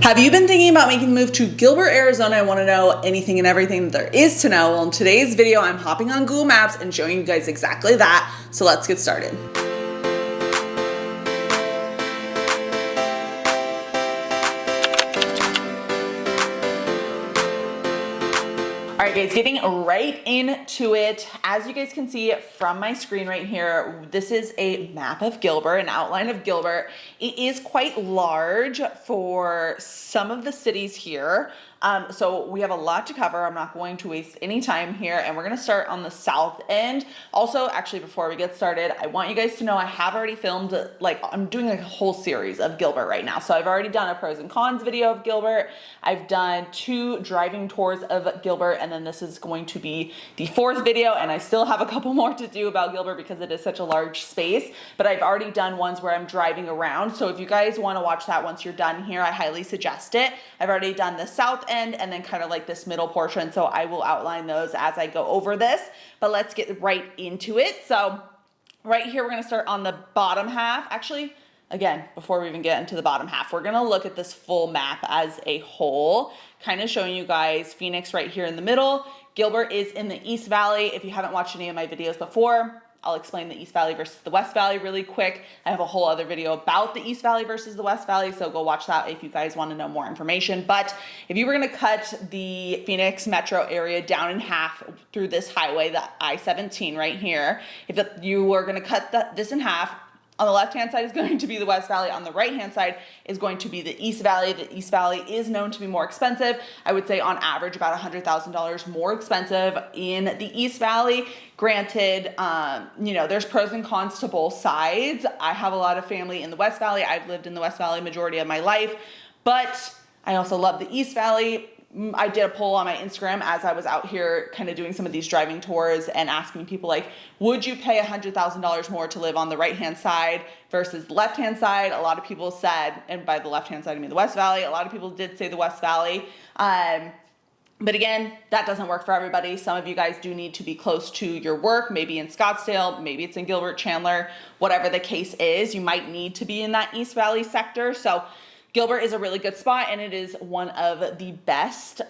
Have you been thinking about making the move to Gilbert, Arizona and want to know anything and everything that there is to know? Well, in today's video, I'm hopping on Google Maps and showing you guys exactly that. So let's get started. All right, guys, getting right into it. As you guys can see from my screen right here, this is a map of Gilbert, an outline of Gilbert. It is quite large for some of the cities here. So we have a lot to cover. I'm not going to waste any time here, and we're gonna start on the south end. Also, actually, before we get started, I want you guys to know I have already filmed, I'm doing a whole series of Gilbert right now. So I've already done a pros and cons video of Gilbert. I've done 2 driving tours of Gilbert, and then this is going to be the 4th video, and I still have a couple more to do about Gilbert because it is such a large space, but I've already done ones where I'm driving around. So if you guys wanna watch that once you're done here, I highly suggest it. I've already done the south end and then kind of like this middle portion, so I will outline those as I go over this, but let's get right into it. So right here, we're gonna start on the bottom half. Actually, again, before we even get into the bottom half, we're gonna look at this full map as a whole, kind of showing you guys Phoenix right here in the middle. Gilbert is in the East Valley. If you haven't watched any of my videos before, I'll explain the East Valley versus the West Valley really quick. I have a whole other video about the East Valley versus the West Valley, so go watch that if you guys want to know more information. But if you were going to cut the Phoenix metro area down in half through this highway, the I-17 right here, if you were going to cut this in half, on the left-hand side is going to be the West Valley. On the right-hand side is going to be the East Valley. The East Valley is known to be more expensive. I would say on average about $100,000 more expensive in the East Valley. Granted, there's pros and cons to both sides. I have a lot of family in the West Valley. I've lived in the West Valley majority of my life, but I also love the East Valley. I did a poll on my Instagram as I was out here kind of doing some of these driving tours and asking people would you pay $100,000 more to live on the right-hand side versus the left-hand side? A lot of people said, and by the left-hand side I mean the West Valley, a lot of people did say the West Valley. But again, that doesn't work for everybody. Some of you guys do need to be close to your work, maybe in Scottsdale, maybe it's in Gilbert, Chandler, whatever the case is, you might need to be in that East Valley sector. So Gilbert is a really good spot, and it is one of the best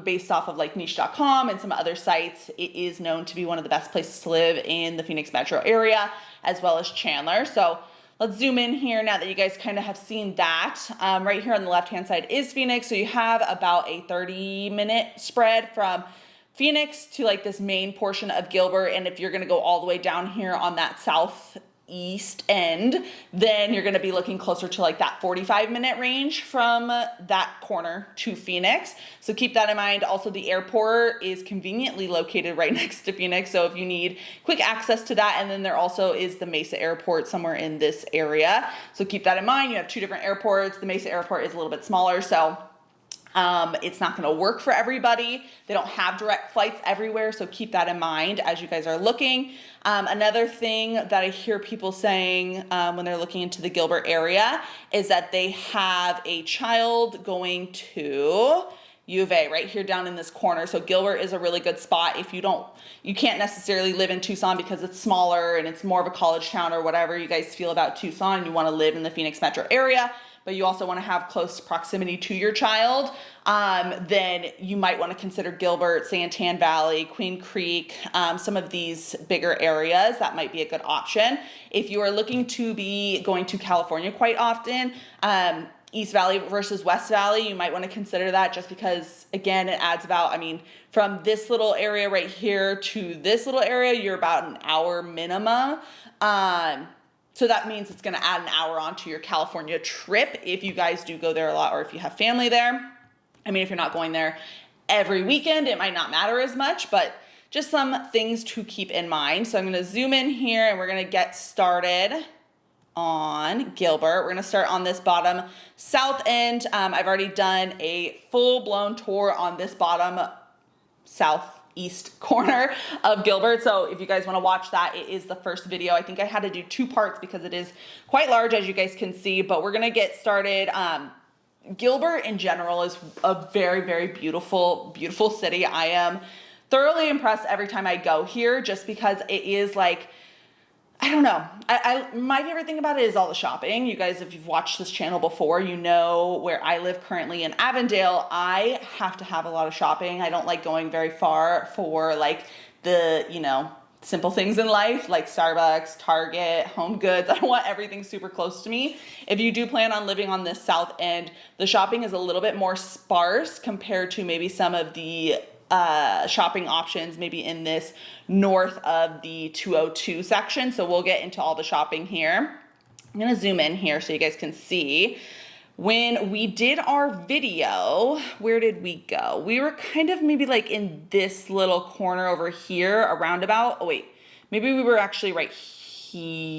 based off of niche.com and some other sites. It is known to be one of the best places to live in the Phoenix metro area, as well as Chandler. So let's zoom in here now that you guys kind of have seen that. Right here on the left-hand side is Phoenix. So you have about a 30-minute spread from Phoenix to this main portion of Gilbert. And if you're gonna go all the way down here on that southeast end, then you're gonna be looking closer to that 45-minute range from that corner to Phoenix. So keep that in mind. Also, the airport is conveniently located right next to Phoenix, so if you need quick access to that, and then there also is the Mesa Airport somewhere in this area. So keep that in mind. You have 2 different airports. The Mesa Airport is a little bit smaller, so it's not going to work for everybody. They don't have direct flights everywhere, so keep that in mind as you guys are looking. Another thing that I hear people saying when they're looking into the Gilbert area is that they have a child going to U of A right here down in this corner. So Gilbert is a really good spot if you can't necessarily live in Tucson because it's smaller and it's more of a college town or whatever you guys feel about Tucson. You want to live in the Phoenix metro area, but you also want to have close proximity to your child, then you might want to consider Gilbert, Santan Valley, Queen Creek, some of these bigger areas. That might be a good option. If you are looking to be going to California quite often, East Valley versus West Valley, you might want to consider that just because, again, it adds about, from this little area right here to this little area, you're about an hour minimum. So that means it's going to add an hour onto your California trip if you guys do go there a lot or if you have family there. If you're not going there every weekend, it might not matter as much, but just some things to keep in mind. So I'm going to zoom in here and we're going to get started on Gilbert. We're going to start on this bottom south end. I've already done a full-blown tour on this bottom southeast corner of Gilbert. So if you guys want to watch that, it is the first video. I think I had to do 2 parts because it is quite large, as you guys can see, but we're going to get started. Gilbert in general is a very, very beautiful, beautiful city. I am thoroughly impressed every time I go here just because it is I don't know. My favorite thing about it is all the shopping. You guys, if you've watched this channel before, you know where I live currently in Avondale, I have to have a lot of shopping. I don't like going very far for like the, you know, simple things in life like Starbucks, Target, Home Goods. I don't want everything super close to me. If you do plan on living on this south end, the shopping is a little bit more sparse compared to maybe some of the shopping options maybe in this north of the 202 section. So we'll get into all the shopping here. I'm gonna zoom in here so you guys can see. When we did our video, where did we go? We were kind of maybe like in this little corner over here, a roundabout. Oh wait, maybe we were actually right here-ish,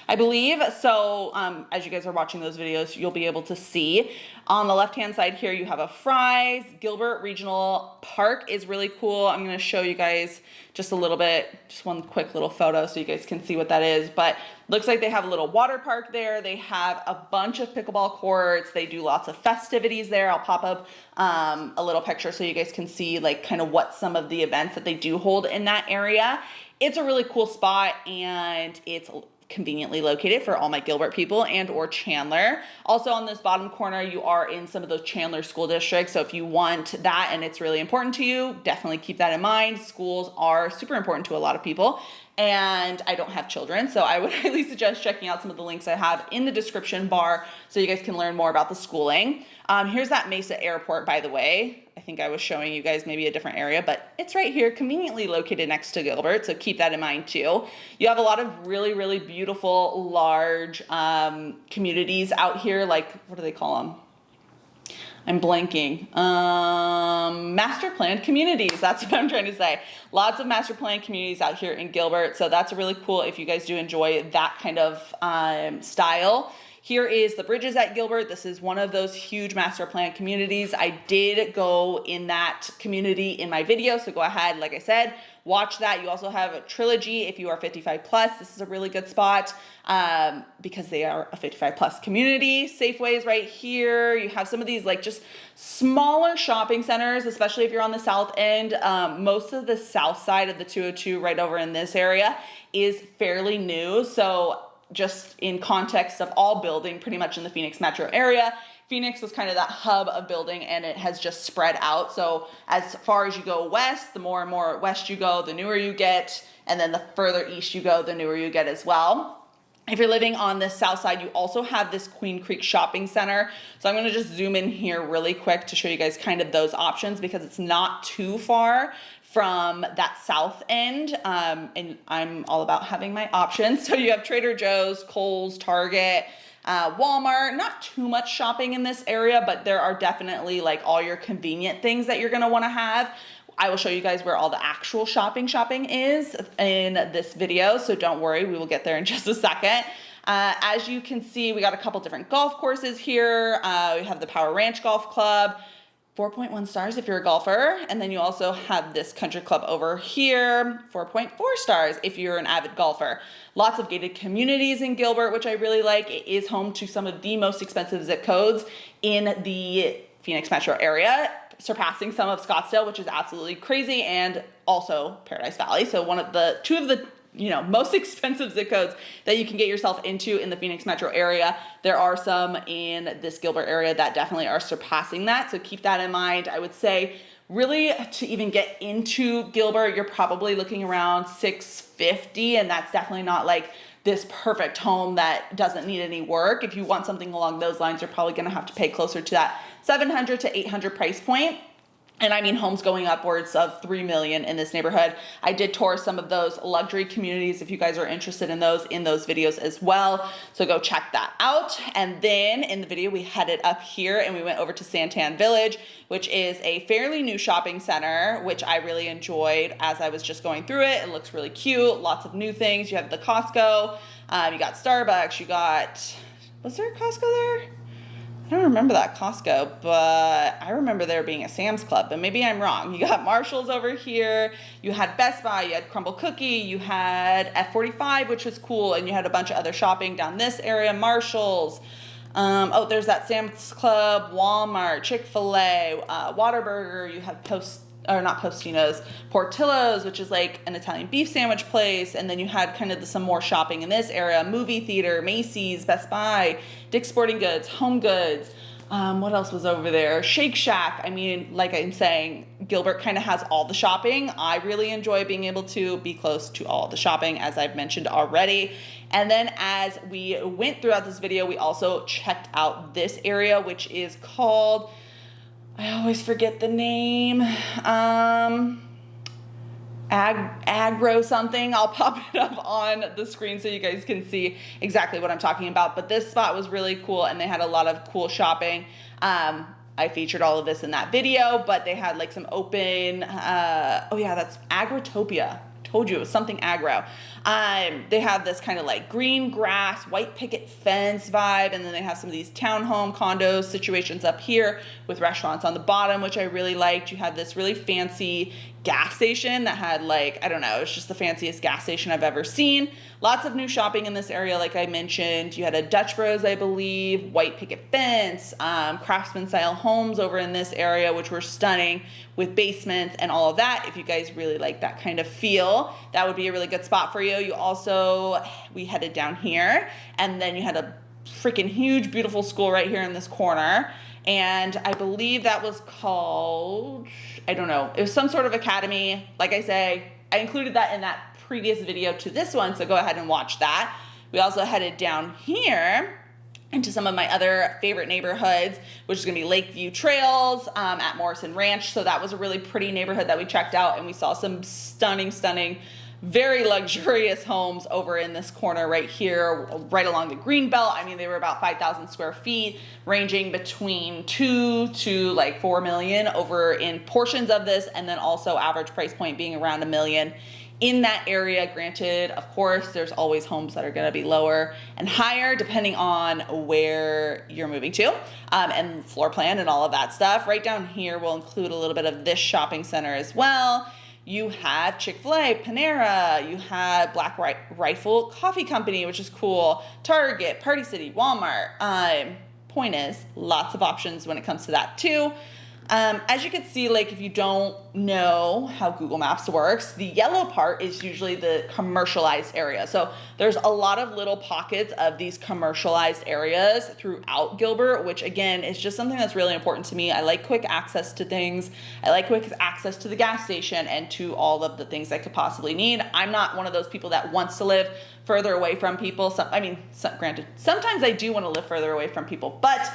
I believe. So as you guys are watching those videos, you'll be able to see. On the left-hand side here, you have a Fry's. Gilbert Regional Park is really cool. I'm gonna show you guys just a little bit, just one quick little photo so you guys can see what that is. But looks like they have a little water park there. They have a bunch of pickleball courts. They do lots of festivities there. I'll pop up a little picture so you guys can see like kind of what some of the events that they do hold in that area. It's a really cool spot, and it's conveniently located for all my Gilbert people and or Chandler. Also on this bottom corner, you are in some of those Chandler school districts. So if you want that and it's really important to you, definitely keep that in mind. Schools are super important to a lot of people. And I don't have children, so I would highly suggest checking out some of the links I have in the description bar so you guys can learn more about the schooling. Here's that Mesa Airport, by the way. I think I was showing you guys maybe a different area, but it's right here, conveniently located next to Gilbert, so keep that in mind too. You have a lot of really, really beautiful, large communities out here, like, what do they call them? I'm blanking. Master planned communities. That's what I'm trying to say. Lots of master planned communities out here in Gilbert. So that's really cool if you guys do enjoy that kind of style. Here is the Bridges at Gilbert. This is one of those huge master plan communities. I did go in that community in my video, so go ahead, like I said, watch that. You also have a Trilogy if you are 55 plus. This is a really good spot because they are a 55 plus community. Safeway is right here. You have some of these like just smaller shopping centers, especially if you're on the south end. Most of the south side of the 202 right over in this area is fairly new. So just in context of all building pretty much in the Phoenix metro area, Phoenix was kind of that hub of building, and it has just spread out. So as far as you go west, the more and more west you go, the newer you get, and then the further east you go, the newer you get as well. If you're living on the south side, you also have this Queen Creek Shopping Center. So I'm gonna just zoom in here really quick to show you guys kind of those options because it's not too far from that south end, and I'm all about having my options. So you have Trader Joe's, Kohl's, Target, Walmart. Not too much shopping in this area, but there are definitely like all your convenient things that you're gonna wanna have. I will show you guys where all the actual shopping is in this video, so don't worry, we will get there in just a second. As you can see, we got a couple different golf courses here. We have the Power Ranch Golf Club, 4.1 stars if you're a golfer. And then you also have this country club over here, 4.4 stars if you're an avid golfer. Lots of gated communities in Gilbert, which I really like. It is home to some of the most expensive zip codes in the Phoenix metro area, surpassing some of Scottsdale, which is absolutely crazy, and also Paradise Valley. So two of the most expensive zip codes that you can get yourself into in the Phoenix metro area. There are some in this Gilbert area that definitely are surpassing that. So keep that in mind. I would say really to even get into Gilbert, you're probably looking around $650, and that's definitely not like this perfect home that doesn't need any work. If you want something along those lines, you're probably gonna have to pay closer to that $700 to $800 price point. And I mean, homes going upwards of $3 million in this neighborhood. I did tour some of those luxury communities if you guys are interested in those videos as well. So go check that out. And then in the video, we headed up here and we went over to Santan Village, which is a fairly new shopping center, which I really enjoyed as I was just going through it. It looks really cute, lots of new things. You have the Costco, you got Starbucks, was there a Costco there? I don't remember that Costco, but I remember there being a Sam's Club, but maybe I'm wrong. You got Marshall's over here, you had Best Buy, you had Crumble Cookie, you had F45, which was cool, and you had a bunch of other shopping down this area, Marshall's. There's that Sam's Club, Walmart, Chick-fil-A, Whataburger, you have or not Postino's, Portillo's, which is like an Italian beef sandwich place. And then you had kind of some more shopping in this area, movie theater, Macy's, Best Buy, Dick's Sporting Goods, Home Goods. What else was over there? Shake Shack. I mean, like I'm saying, Gilbert kind of has all the shopping. I really enjoy being able to be close to all the shopping, as I've mentioned already. And then as we went throughout this video, we also checked out this area, which is called, I always forget the name, agro something. I'll pop it up on the screen so you guys can see exactly what I'm talking about. But this spot was really cool, and they had a lot of cool shopping. I featured all of this in that video, but they had like some open, oh yeah, that's Agrotopia. Told you it was something agro. They have this kind of like green grass, white picket fence vibe, and then they have some of these townhome condos situations up here with restaurants on the bottom, which I really liked. You had this really fancy gas station that had like, I don't know, it's just the fanciest gas station I've ever seen. Lots of new shopping in this area, like I mentioned. You had a Dutch Bros, I believe, white picket fence, craftsman style homes over in this area, which were stunning with basements and all of that. If you guys really like that kind of feel, that would be a really good spot for you. You also, we headed down here, and then you had a freaking huge, beautiful school right here in this corner. And I believe that was called, I don't know, it was some sort of academy. Like I say, I included that in that previous video to this one, so go ahead and watch that. We also headed down here into some of my other favorite neighborhoods, which is gonna be Lakeview Trails at Morrison Ranch. So that was a really pretty neighborhood that we checked out, and we saw some stunning, very luxurious homes over in this corner right here, right along the green belt. I mean, they were about 5,000 square feet, ranging between 2 to like 4 million over in portions of this, and then also average price point being around $1 million in that area. Granted, of course, there's always homes that are going to be lower and higher depending on where you're moving to, and floor plan and all of that stuff. Right down here, we'll include a little bit of this shopping center as well. You have Chick-fil-A, Panera, you have Black Rifle Coffee Company, which is cool, Target, Party City, Walmart. Point is, lots of options when it comes to that too. As you can see, like if you don't know how Google Maps works, the yellow part is usually the commercialized area. So there's a lot of little pockets of these commercialized areas throughout Gilbert, which again is just something that's really important to me. I like quick access to things. I like quick access to the gas station and to all of the things I could possibly need. I'm not one of those people that wants to live further away from people. Granted, sometimes I do want to live further away from people, but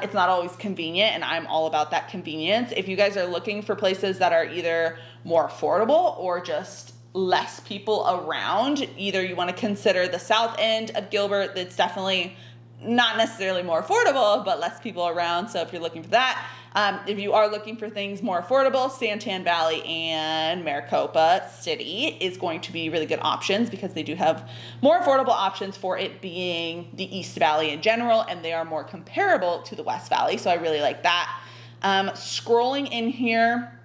it's not always convenient, and I'm all about that convenience. If you guys are looking for places that are either more affordable or just less people around, either you want to consider the south end of Gilbert. That's definitely not necessarily more affordable, but less people around. So if you're looking for that, if you are looking for things more affordable, Santan Valley and Maricopa City is going to be really good options because they do have more affordable options for it being the East Valley in general, and they are more comparable to the West Valley. So I really like that. Scrolling in here,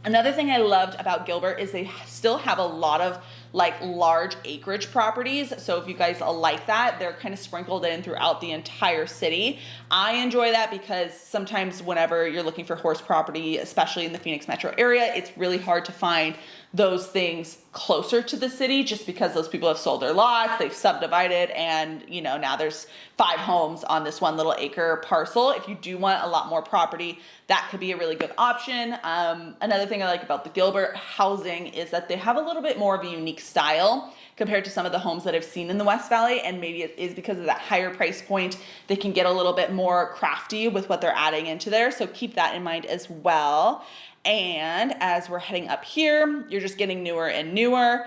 another thing I loved about Gilbert is they still have a lot of like large acreage properties. So if you guys like that, they're kind of sprinkled in throughout the entire city. I enjoy that because sometimes whenever you're looking for horse property, especially in the Phoenix metro area, it's really hard to find those things closer to the city just because those people have sold their lots, they've subdivided, and you know, now there's 5 homes on this one little acre parcel. If you do want a lot more property, that could be a really good option. Another thing I like about the Gilbert housing is that they have a little bit more of a unique style compared to some of the homes that I've seen in the West Valley, and maybe it is because of that higher price point. They can get a little bit more crafty with what they're adding into there, so keep that in mind as well. And as we're heading up here, you're just getting newer and newer.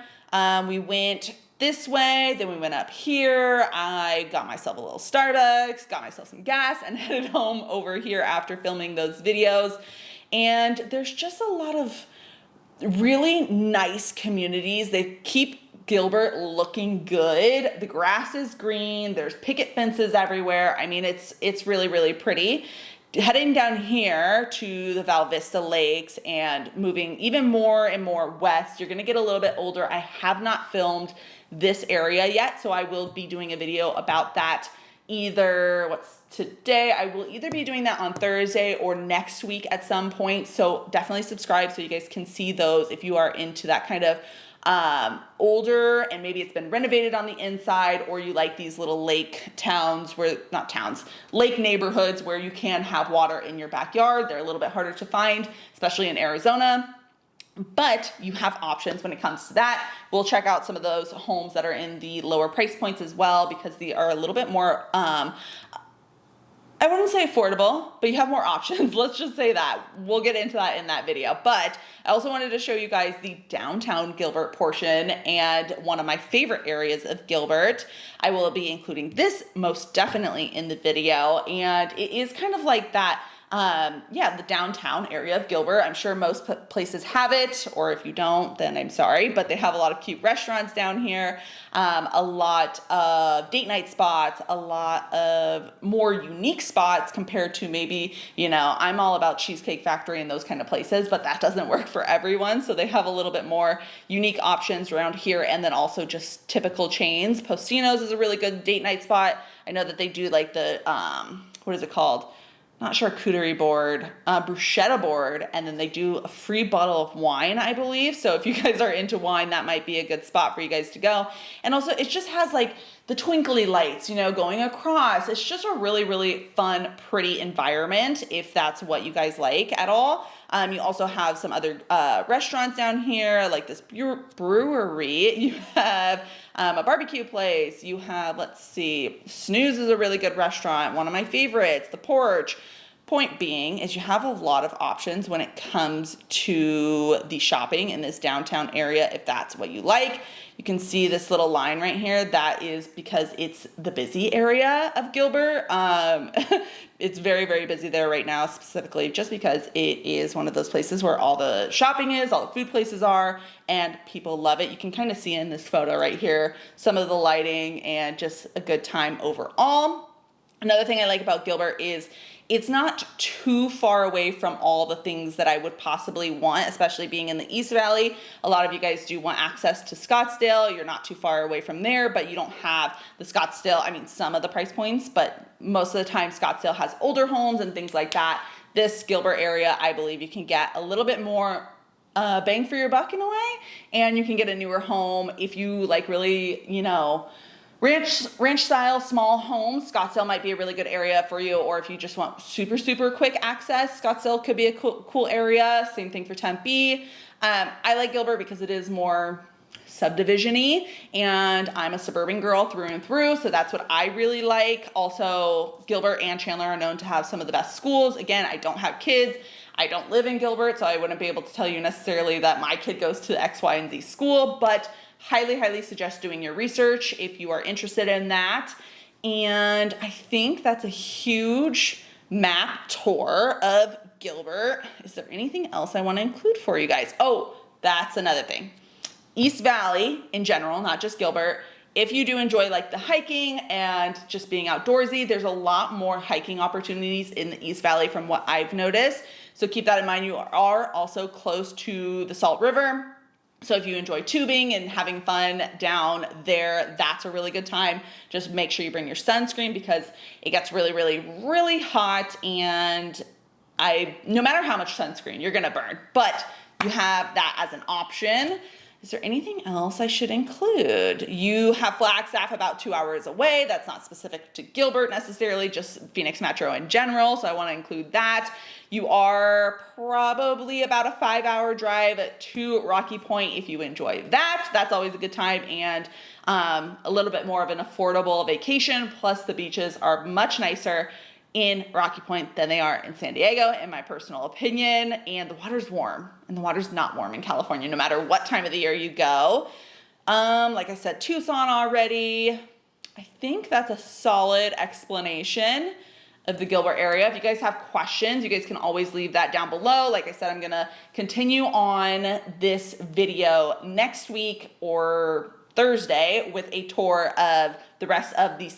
We went this way, then we went up here. I got myself a little Starbucks, got myself some gas, and headed home over here after filming those videos. And there's just a lot of really nice communities. They keep Gilbert looking good. The grass is green. There's picket fences everywhere. I mean, it's really, really pretty. Heading down here to the Val Vista Lakes and moving even more and more west, you're going to get a little bit older. I have not filmed this area yet, so I will be doing a video about that either, what's today? I will either be doing that on Thursday or next week at some point. So definitely subscribe so you guys can see those if you are into that kind of older and maybe it's been renovated on the inside, or you like these little lake towns where, not towns, lake neighborhoods where you can have water in your backyard. They're a little bit harder to find, especially in Arizona. But you have options when it comes to that. We'll check out some of those homes that are in the lower price points as well, because they are a little bit more, I wouldn't say affordable, but you have more options. Let's just say that. We'll get into that in that video. But I also wanted to show you guys the downtown Gilbert portion and one of my favorite areas of Gilbert. I will be including this most definitely in the video. And it is kind of like that, the downtown area of Gilbert. I'm sure most places have it, or if you don't, then I'm sorry, but they have a lot of cute restaurants down here, a lot of date night spots, a lot of more unique spots compared to maybe, I'm all about Cheesecake Factory and those kind of places, but that doesn't work for everyone. So they have a little bit more unique options around here, and then also just typical chains. Postino's is a really good date night spot. I know that they do like the, what is it called? Not charcuterie board, bruschetta board, and then they do a free bottle of wine, I believe. So if you guys are into wine, that might be a good spot for you guys to go. And also, it just has like the twinkly lights, going across. It's just a really, really fun, pretty environment if that's what you guys like at all. You also have some other restaurants down here, like this brewery. You have a barbecue place. You have, let's see, Snooze is a really good restaurant, one of my favorites, The Porch. Point being is you have a lot of options when it comes to the shopping in this downtown area if that's what you like. You can see this little line right here. That is because it's the busy area of Gilbert. It's very, very busy there right now, specifically just because it is one of those places where all the shopping is, all the food places are, and people love it. You can kind of see in this photo right here some of the lighting and just a good time overall. Another thing I like about Gilbert is it's not too far away from all the things that I would possibly want, especially being in the East Valley. A lot of you guys do want access to Scottsdale. You're not too far away from there, but you don't have the Scottsdale, some of the price points, but most of the time Scottsdale has older homes and things like that. This Gilbert area, I believe you can get a little bit more bang for your buck in a way, and you can get a newer home if you like really, ranch style small homes. Scottsdale might be a really good area for you, or if you just want super, super quick access, Scottsdale could be a cool area. Same thing for Tempe. I like Gilbert because it is more subdivision-y, and I'm a suburban girl through and through, so that's what I really like. Also, Gilbert and Chandler are known to have some of the best schools. Again, I don't have kids. I don't live in Gilbert, so I wouldn't be able to tell you necessarily that my kid goes to X, Y, and Z school, but highly, highly suggest doing your research if you are interested in that. And I think that's a huge map tour of Gilbert. Is there anything else I want to include for you guys? Oh, that's another thing. East Valley in general, not just Gilbert. If you do enjoy like the hiking and just being outdoorsy, there's a lot more hiking opportunities in the East Valley from what I've noticed. So keep that in mind. You are also close to the Salt River. So if you enjoy tubing and having fun down there, that's a really good time. Just make sure you bring your sunscreen because it gets really, really, really hot, and no matter how much sunscreen, you're gonna burn, but you have that as an option. Is there anything else I should include? You have Flagstaff about 2 hours away. That's not specific to Gilbert necessarily, just Phoenix Metro in general, so I wanna include that. You are probably about a 5-hour drive to Rocky Point if you enjoy that. That's always a good time, and a little bit more of an affordable vacation. Plus the beaches are much nicer in Rocky Point than they are in San Diego, in my personal opinion. And the water's warm, and the water's not warm in California, no matter what time of the year you go. Like I said, Tucson already. I think that's a solid explanation of the Gilbert area. If you guys have questions, you guys can always leave that down below. Like I said, I'm gonna continue on this video next week or Thursday with a tour of the rest of the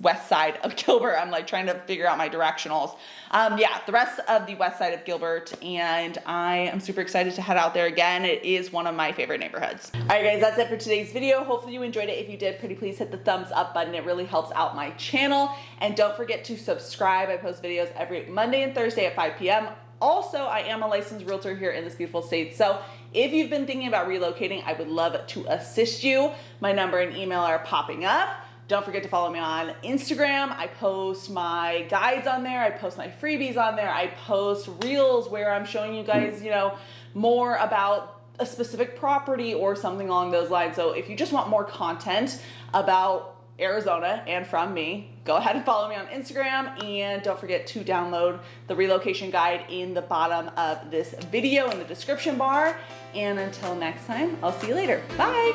west side of Gilbert. I'm like trying to figure out my directionals. Yeah, the rest of the west side of Gilbert, and I am super excited to head out there again. It is one of my favorite neighborhoods. All right, guys, that's it for today's video. Hopefully you enjoyed it. If you did, pretty please hit the thumbs up button. It really helps out my channel. And don't forget to subscribe. I post videos every Monday and Thursday at 5 p.m. Also, I am a licensed realtor here in this beautiful state. So if you've been thinking about relocating, I would love to assist you. My number and email are popping up. Don't forget to follow me on Instagram. I post my guides on there. I post my freebies on there. I post reels where I'm showing you guys, you know, more about a specific property or something along those lines. So if you just want more content about Arizona and from me, go ahead and follow me on Instagram, and don't forget to download the relocation guide in the bottom of this video in the description bar. And until next time, I'll see you later. Bye.